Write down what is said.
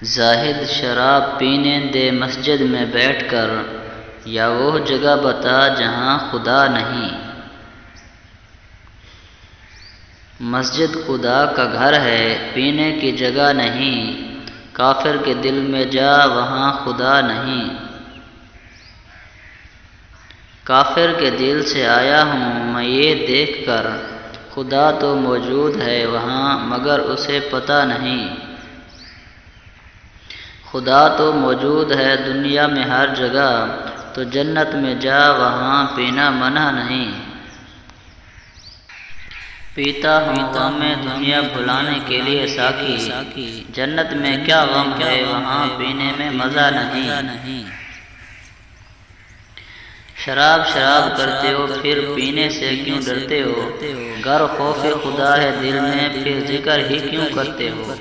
زاہد شراب پینے دے مسجد میں بیٹھ کر، یا وہ جگہ بتا جہاں خدا نہیں۔ مسجد خدا کا گھر ہے، پینے کی جگہ نہیں، کافر کے دل میں جا وہاں خدا نہیں۔ کافر کے دل سے آیا ہوں میں یہ دیکھ کر، خدا تو موجود ہے وہاں مگر اسے پتہ نہیں۔ خدا تو موجود ہے دنیا میں ہر جگہ، تو جنت میں جا وہاں پینا منع نہیں۔ پیتا ہوں غم دنیا بھلانے کے لیے ساقی، جنت میں کیا غم ہے وہاں پینے میں مزہ نہیں۔ شراب شراب کرتے ہو پھر پینے سے کیوں ڈرتے ہو، گر خوف خدا ہے دل میں پھر ذکر ہی کیوں کرتے ہو۔